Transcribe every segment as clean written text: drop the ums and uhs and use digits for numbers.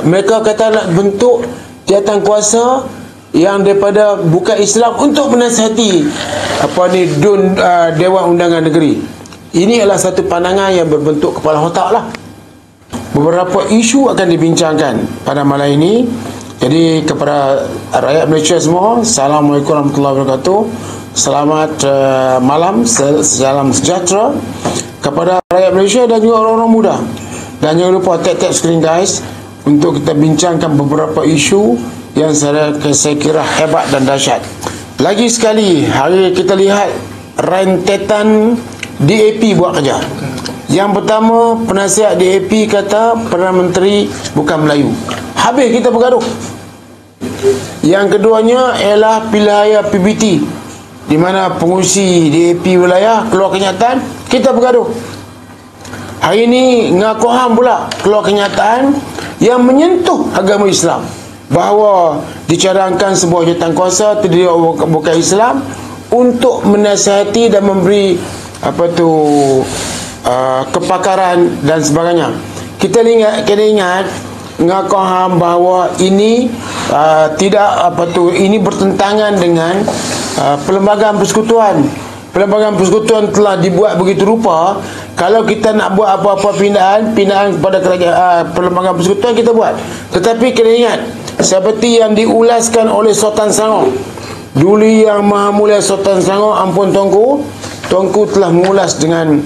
mereka kata nak bentuk jawatan kuasa yang daripada bukan Islam untuk menasihati Dewan Undangan Negeri. Ini adalah satu pandangan yang berbentuk kepala otak lah. Beberapa isu akan dibincangkan pada malam ini. Jadi kepada rakyat Malaysia semua, Assalamualaikum warahmatullahi wabarakatuh. Selamat malam, salam sejahtera kepada rakyat Malaysia dan juga orang-orang muda. Dan jangan lupa tap screen guys, untuk kita bincangkan beberapa isu yang saya kira hebat dan dahsyat. Lagi sekali, hari kita lihat rentetan DAP buat kerja. Yang pertama, penasihat DAP kata Perdana Menteri bukan Melayu. Habis kita bergaduh. Yang keduanya ialah pilihan PBT, di mana pengurusi DAP wilayah keluar kenyataan, kita bergaduh. Hari ini Ngaku Ham pula keluar kenyataan yang menyentuh agama Islam, bahawa dicadangkan sebuah jawatan kuasa terdiri bukan Islam untuk menasihati dan memberi kepakaran dan sebagainya. Kita ingat Ngaku Ham bahawa ini ini bertentangan dengan Perlembagaan Persekutuan. Perlembagaan Persekutuan telah dibuat begitu rupa, kalau kita nak buat apa-apa pindahan kepada kerajaan Perlembagaan Persekutuan kita buat. Tetapi kena ingat, seperti yang diulaskan oleh Sultan Selangor, Duli Yang Maha Mulia Sultan Selangor, ampun Tuanku telah mengulas dengan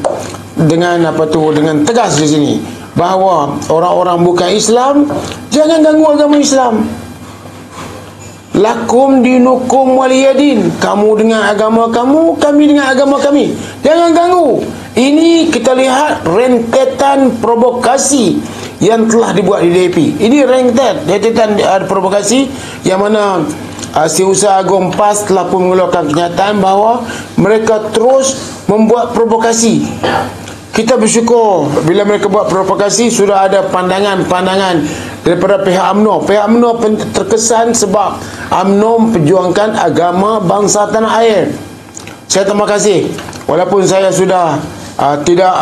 tegas di sini, bahawa orang-orang bukan Islam jangan ganggu agama Islam. Lakum dinukum waliyadin. Kamu dengan agama kamu, kami dengan agama kami. Jangan ganggu. Ini kita lihat rentetan provokasi yang telah dibuat di DAP. Ini rentetan provokasi yang mana Setiausaha Agung PAS telah pun mengeluarkan kenyataan bahawa mereka terus membuat provokasi. Kita bersyukur bila mereka buat provokasi, sudah ada pandangan-pandangan daripada pihak UMNO. Pihak UMNO terkesan sebab UMNO memperjuangkan agama bangsa tanah air. Saya terima kasih. Walaupun saya sudah tidak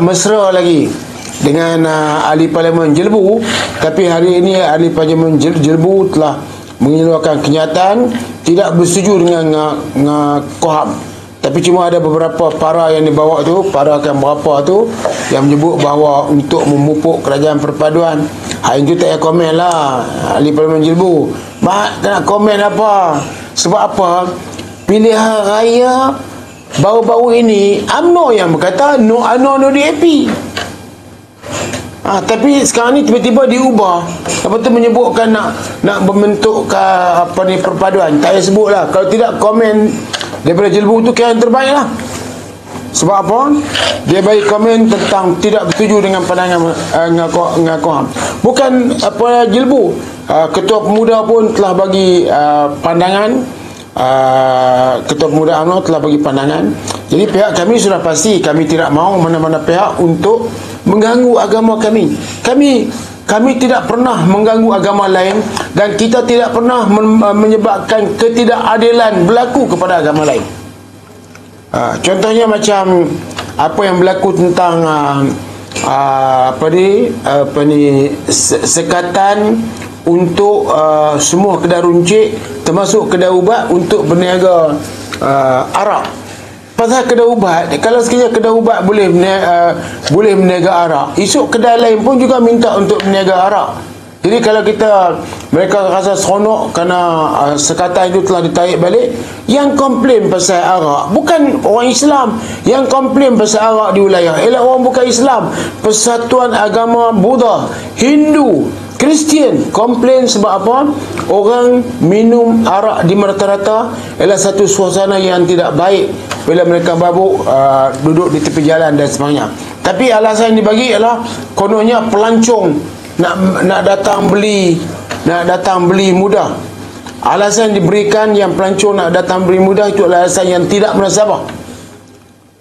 mesra lagi dengan ahli Parlimen Jelbu, tapi hari ini ahli Parlimen Jelbu telah mengeluarkan kenyataan tidak bersetuju dengan Koham. Tapi cuma ada beberapa para yang dibawa tu, para akan berapa tu, yang menyebut bahawa untuk memupuk kerajaan perpaduan. Hari itu tak payah komen lah ahli Parlimen Jelbu. Tak nak komen apa. Sebab apa? Pilihan raya baru-baru ini UMNO yang berkata no DAP. Tapi sekarang ni tiba-tiba diubah. Menyebutkan nak membentuk perpaduan. Tak payah sebut lah. Kalau tidak komen daripada Jelbu tu kira yang terbaik lah. Sebab apa? Dia bagi komen tentang tidak bersetuju dengan pandangan Ngaku Ham. Bukan Jelbu, Ketua Pemuda pun telah bagi pandangan. Ketua Pemuda UMNO telah bagi pandangan. Jadi pihak kami sudah pasti, kami tidak mahu mana-mana pihak untuk mengganggu agama kami. Kami tidak pernah mengganggu agama lain, dan kita tidak pernah menyebabkan ketidakadilan berlaku kepada agama lain. Contohnya macam apa yang berlaku tentang sekatan untuk semua kedai runcit termasuk kedai ubat untuk berniaga arak. Pasal kedai ubat, kalau sekiranya kedai ubat boleh berniaga arak, esok kedai lain pun juga minta untuk berniaga arak. Jadi kalau mereka rasa seronok kerana sekatan itu telah ditarik balik, yang komplain pasal arak bukan orang Islam. Yang komplain pasal arak di wilayah ialah orang bukan Islam. Persatuan Agama Buddha, Hindu, Kristian komplain sebab apa? Orang minum arak di rata-rata ialah satu suasana yang tidak baik bila mereka mabuk, duduk di tepi jalan dan sebagainya. Tapi alasan yang dibagi ialah kononnya pelancong nak datang beli mudah. Alasan diberikan yang pelancong nak datang beli mudah itu adalah alasan yang tidak munasabah.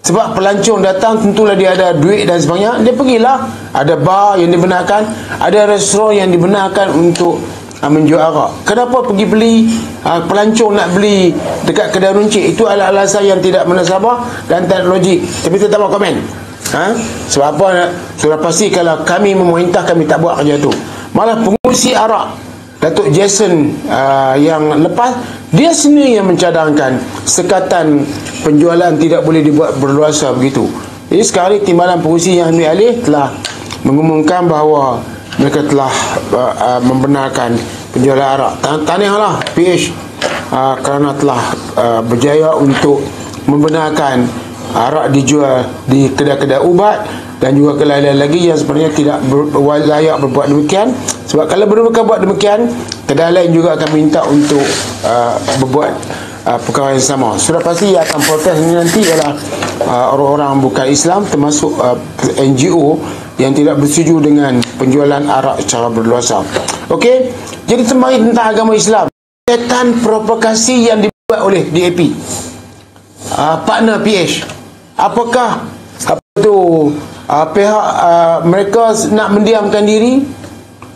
Sebab pelancong datang tentulah dia ada duit dan sebagainya, dia pergilah. Ada bar yang dibenarkan, ada restoran yang dibenarkan untuk menjual arak. Kenapa pergi beli, pelancong nak beli dekat kedai runcit? Itu adalah alasan yang tidak munasabah dan tak logik. Tapi saya tak mau komen. Sebab apa? Sudah pasti kalau kami memerintah, kami tak buat kerja tu. Malah pengurusi arak Datuk Jason yang lepas, dia sendiri yang mencadangkan sekatan penjualan tidak boleh dibuat berluasa begitu. Jadi sekarang ni timbalan pengurusi yang ambil alih telah mengumumkan bahawa mereka telah membenarkan penjualan arak. Tahniahlah PH kerana telah berjaya untuk membenarkan arak dijual di kedai-kedai ubat dan juga kedai-kedai lagi yang sebenarnya tidak layak berbuat demikian. Sebab kalau mereka buat demikian, kedai lain juga akan minta untuk berbuat perkara yang sama. Sudah pasti yang akan protes ini nanti ialah orang-orang bukan Islam, termasuk NGO yang tidak bersetuju dengan penjualan arak secara berluasa. Okey, jadi sembari tentang agama Islam, setan provokasi yang dibuat oleh DAP, partner PH, apakah pihak mereka nak mendiamkan diri?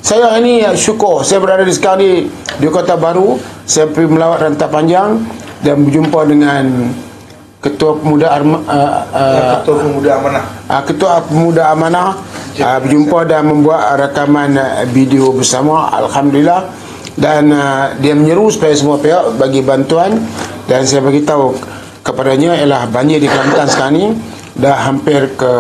Saya hari ini syukur saya berada di sekarang di Kota Baru. Saya pergi melawat Rantau Panjang dan berjumpa dengan Ketua Pemuda Amanah, berjumpa dan membuat rakaman video bersama. Alhamdulillah. Dan dia menyeru supaya semua pihak bagi bantuan, dan saya beritahu kepadanya ialah banjir di Kelantan sekarang ni dah hampir ke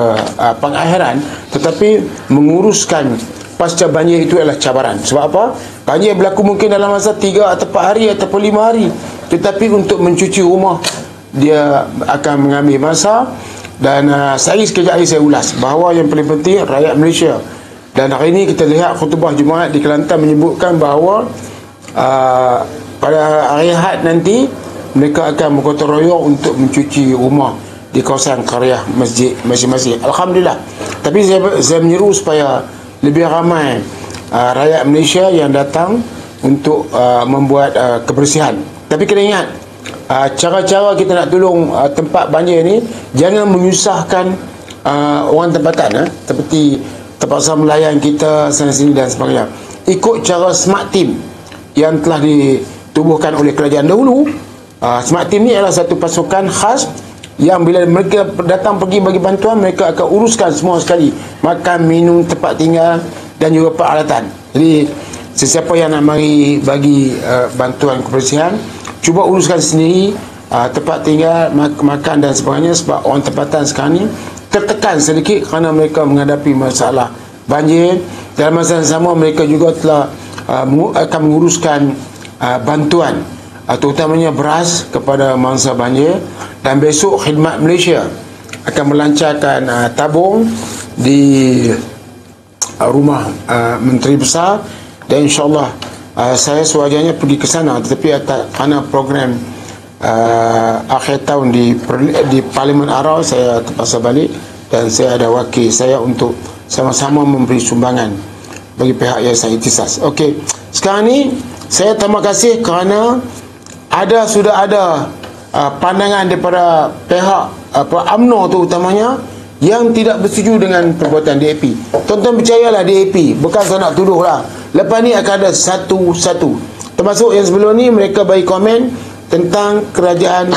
pengakhiran, tetapi menguruskan pasca banjir itu adalah cabaran. Sebab apa? Banjir berlaku mungkin dalam masa 3 atau 4 hari ataupun 5 hari, tetapi untuk mencuci rumah dia akan mengambil masa. Dan sekejap lagi saya ulas bahawa yang paling penting rakyat Malaysia. Dan hari ini kita lihat khutbah Jumaat di Kelantan menyebutkan bahawa pada hari Ahad nanti mereka akan bergotong royong untuk mencuci rumah di kawasan karya masjid masing-masing. Alhamdulillah. Tapi saya menyeru supaya lebih ramai rakyat Malaysia yang datang untuk membuat kebersihan. Tapi kena ingat, cara-cara kita nak tolong tempat banjir ni jangan menyusahkan orang tempatan, seperti terpaksa melayan kita sana sini dan sebagainya. Ikut cara smart team yang telah ditubuhkan oleh kerajaan dahulu. Smart team ni adalah satu pasukan khas yang bila mereka datang pergi bagi bantuan, mereka akan uruskan semua sekali, makan, minum, tempat tinggal dan juga peralatan. Jadi sesiapa yang nak mari bagi bantuan kebersihan, cuba uruskan sendiri tempat tinggal, makan dan sebagainya. Sebab orang tempatan sekarang ni tertekan sedikit kerana mereka menghadapi masalah banjir. Dalam masa yang sama mereka juga telah akan menguruskan bantuan terutamanya beras kepada mangsa banjir. Dan besok Khidmat Malaysia akan melancarkan tabung di rumah Menteri Besar, dan insyaAllah saya sewajarnya pergi ke sana, tetapi kerana program akhir tahun di Parlimen Arau saya terpaksa balik, dan saya ada wakil saya untuk sama-sama memberi sumbangan bagi pihak Yayasan Ihtisas. Okey, sekarang ni saya terima kasih kerana sudah ada pandangan daripada pihak UMNO tu utamanya yang tidak bersetuju dengan perbuatan DAP. Tuan-tuan percayalah, DAP bukan saya nak tuduh lah, lepas ni akan ada satu-satu, termasuk yang sebelum ni mereka bagi komen tentang kerajaan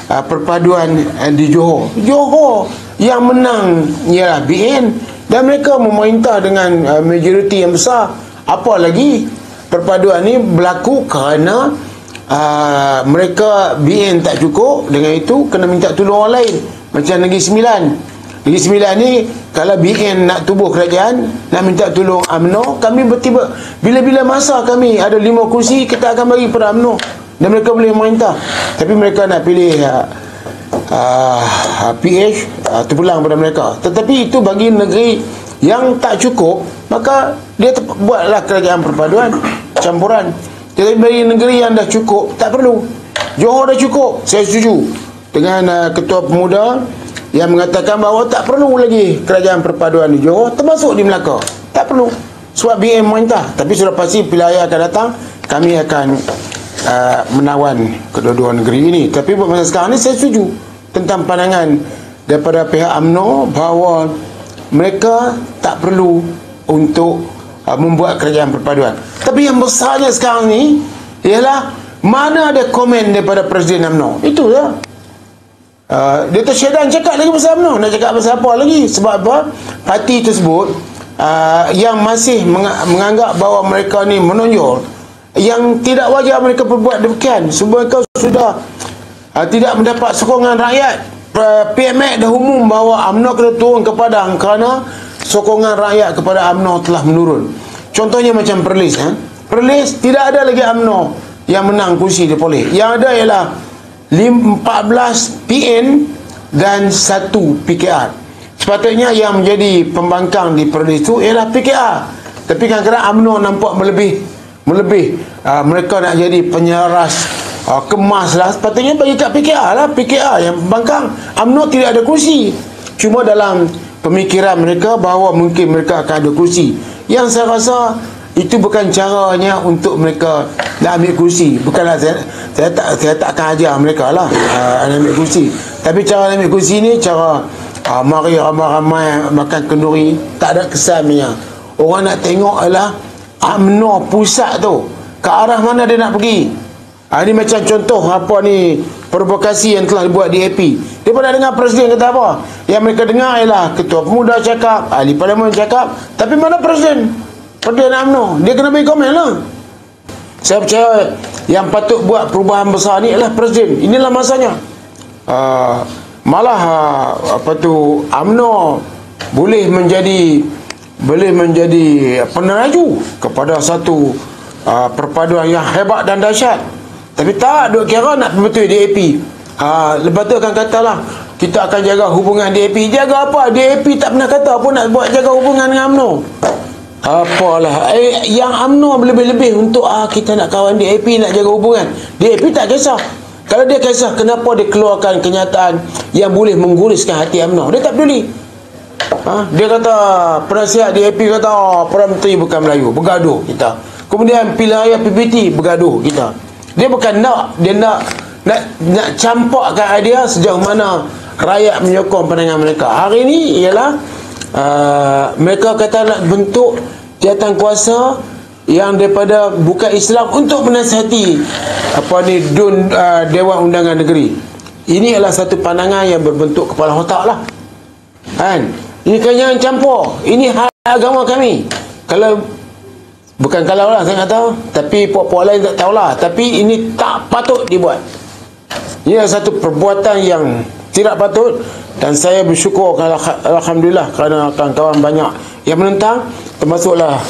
perpaduan di Johor. Johor yang menang ialah BN dan mereka memerintah dengan majoriti yang besar. Apa lagi, perpaduan ni berlaku kerana mereka BN tak cukup, dengan itu kena minta tolong orang lain. Macam Negeri Sembilan. Negeri Sembilan ni kalau BN nak tubuh kerajaan, nak minta tolong UMNO, kami bertiba bila-bila masa kami ada 5 kursi, kita akan bagi pada UMNO dan mereka boleh merintah. Tapi mereka nak pilih PH, terpulang pada mereka. Tetapi itu bagi negeri yang tak cukup, maka dia buatlah kerajaan perpaduan campuran. Jadi bagi negeri yang dah cukup, tak perlu. Johor dah cukup. Saya setuju dengan Ketua Pemuda yang mengatakan bahawa tak perlu lagi kerajaan perpaduan di Johor, termasuk di Melaka. Tak perlu. Sebab BM merintah. Tapi sudah pasti pilihan akan datang, kami akan menawan kedua-dua negeri ini. Tapi pada masa sekarang ni saya setuju tentang pandangan daripada pihak UMNO bahawa mereka tak perlu untuk membuat kerajaan perpaduan. Tapi yang besarnya sekarang ni ialah mana ada komen daripada Presiden UMNO. Itu je. Dato' Syedan cakap lagi pasal UMNO. Nak cakap pasal apa lagi? Sebab apa? Parti tersebut yang masih menganggap bahawa mereka ni menonjol, yang tidak wajar mereka berbuat demikian. Sebab mereka sudah tidak mendapat sokongan rakyat. PMX dah umum bahawa UMNO kena turun ke Padang kerana sokongan rakyat kepada UMNO telah menurun. Contohnya macam Perlis. Perlis tidak ada lagi UMNO yang menang kursi di Polis. Yang ada ialah 14 PN dan 1 PKR. Sepatutnya yang menjadi pembangkang di Perlis itu ialah PKR. Tapi kadang-kadang UMNO nampak melebih. Mereka nak jadi penyeras kemas lah. Sepatutnya bagi kat PKR lah. PKR yang pembangkang. UMNO tidak ada kursi. Cuma dalam pemikiran mereka bahawa mungkin mereka akan ada kursi. Yang saya rasa itu bukan caranya untuk mereka nak ambil kursi. Bukanlah saya tak akan ajar mereka lah nak ambil kursi. Tapi cara nak ambil kursi ni cara mari ramai-ramai makan kenduri, tak ada kesannya. Orang nak tengok adalah UMNO pusat tu ke arah mana dia nak pergi. Ini macam contoh apa ni provokasi yang telah dibuat di AP. Dia pernah dengar Presiden kata apa? Yang mereka dengar ialah Ketua Pemuda cakap, Ahli Parlimen cakap, tapi mana Presiden? Presiden UMNO, dia kena bagi komen lah. Saya percaya yang patut buat perubahan besar ni adalah Presiden. Inilah masanya. Malah UMNO boleh menjadi peneraju kepada satu perpaduan yang hebat dan dahsyat. Tapi tak duk kira nak pembetul DAP. Lepas tu akan katalah kita akan jaga hubungan DAP. Jaga apa? DAP tak pernah kata apa nak buat jaga hubungan dengan UMNO. Apalah yang UMNO lebih-lebih untuk kita nak kawan DAP, nak jaga hubungan. DAP tak kisah. Kalau dia kisah, kenapa dia keluarkan kenyataan yang boleh mengguriskan hati UMNO? Dia tak peduli. Dia kata penasihat DAP kata Perdana Menteri bukan Melayu, bergaduh kita. Kemudian pilihan raya PPT, bergaduh kita. Dia bukan nak campakkan idea sejauh mana rakyat menyokong pandangan mereka. Hari ini ialah mereka kata nak bentuk jawatan kuasa yang daripada bukan Islam untuk menasihati Dewan Undangan Negeri. Ini adalah satu pandangan yang berbentuk kepala otak lah. Kan? Ini kan jangan campur. Ini hal agama kami. Bukan kalau lah saya tak tahu, tapi puak-puak lain tak tahulah. Tapi ini tak patut dibuat. Ini adalah satu perbuatan yang tidak patut. Dan saya bersyukur alhamdulillah kerana kawan-kawan banyak yang menentang, termasuklah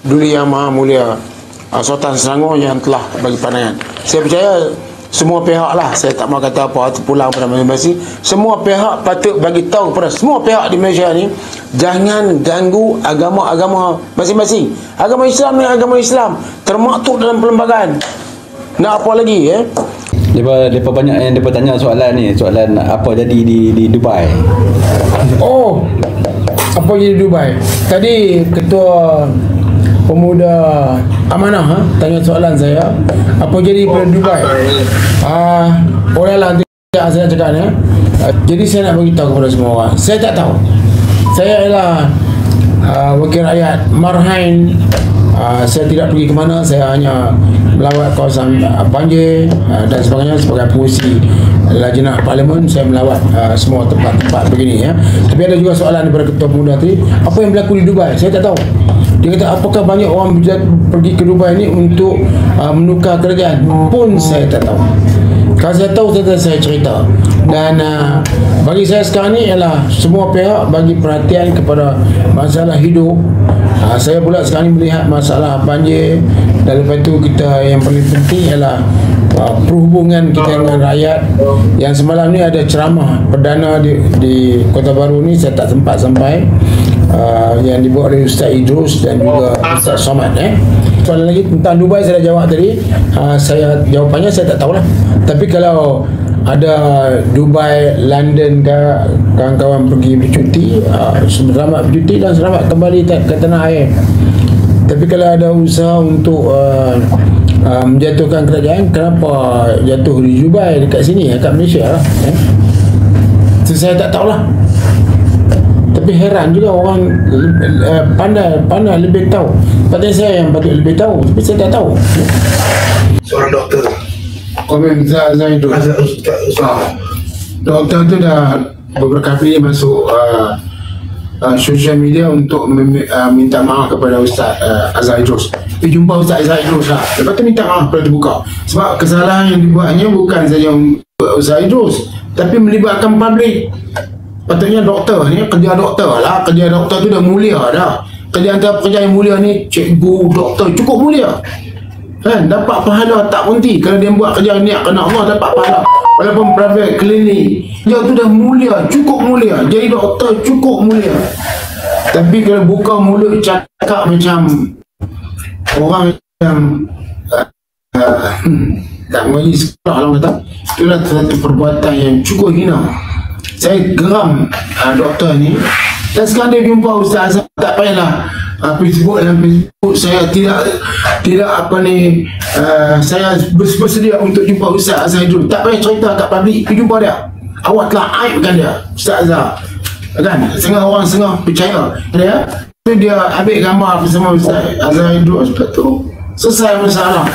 Duli Yang Maha Mulia Sultan Selangor yang telah bagi pandangan. Saya percaya semua pihak lah, saya tak mahu kata apa pulang pada masing-masing. Semua pihak patut bagi tahu kepada semua pihak di Malaysia ni, jangan ganggu agama-agama masing-masing. Agama Islam ni agama Islam, termaktub dalam perlembagaan. Nak apa lagi Lepas banyak yang depa tanya soalan apa jadi di Dubai. Apa jadi di Dubai? Tadi Ketua Pemuda Amanah tanya soalan saya, apa jadi pada Dubai? Oranglah nanti saya cakap ni. Jadi saya nak beritahu kepada semua orang, saya tak tahu. Saya ialah wakil rakyat Marhain. Saya tidak pergi ke mana, saya hanya melawat kawasan banjir dan sebagainya sebagai pengurusi Lajnah Parlimen. Saya melawat semua tempat-tempat begini Tapi ada juga soalan daripada Ketua Pemuda tadi, apa yang berlaku di Dubai? Saya tak tahu. Dia kata apakah banyak orang pergi ke Dubai ni untuk menukar kerajaan? Pun saya tak tahu. Kalau saya tahu, saya cerita. Dan bagi saya sekarang ni ialah semua pihak bagi perhatian kepada masalah hidup. Saya pula sekarang ni melihat masalah banjir. Dan lepas itu kita yang paling penting ialah perhubungan kita dengan rakyat. Yang semalam ni ada ceramah perdana di Kota Baru ni, saya tak sempat sampai, yang dibuat oleh Ustaz Idrus dan juga Ustaz Somad. Soalan lagi tentang Dubai saya dah jawab tadi. Jawapannya saya tak tahulah. Tapi kalau ada Dubai, London ke kawan-kawan pergi bercuti, selamat bercuti dan selamat kembali ke tanah air. Tapi kalau ada usaha untuk menjatuhkan kerajaan, kenapa jatuh di Dubai, dekat sini, dekat Malaysia lah. So, saya tak tahulah. Tapi heran juga orang pandai lebih tahu. Patutnya saya yang patut lebih tahu, tapi saya tak tahu. Seorang doktor. Komen Zaidul. doktor tu dah beberapa kali masuk social media untuk minta maaf kepada Ustaz Azhar Idrus. Dia jumpa Ustaz Azhar Idrus lah. Lepas tu minta maaf kepada terbuka. Sebab kesalahan yang dibuatnya bukan saja Ustaz Idrus, tapi melibatkan publik. Patutnya doktor ni, kerja doktor lah. Kerja doktor tu dah mulia dah. Kerja antara pekerja yang mulia ni, cikgu, doktor, cukup mulia. Kan? Dapat pahala tak berhenti. Kalau dia buat kerja niat kerana Allah, dapat pahala. Walaupun private klinik, dia tu dah mulia, cukup mulia. Jadi doktor cukup mulia. Tapi kalau buka mulut cakap macam orang yang tak mengaji sekolah lah kata, itulah satu perbuatan yang cukup hina. Saya geram doktor ni. Dan sekarang dia jumpa Ustaz Azhar, tak payahlah Facebook dalam Facebook saya tidak apa ni, saya bersedia untuk jumpa Ustaz Azhar Idrus. Tak payah cerita kat publik, pergi jumpa dia. Awak telah aibkan dia, Ustaz Azhar. Kan? Setengah orang percaya dia. Dia ambil gambar bersama Ustaz Azhar Idrus, lepas tu selesai masalah.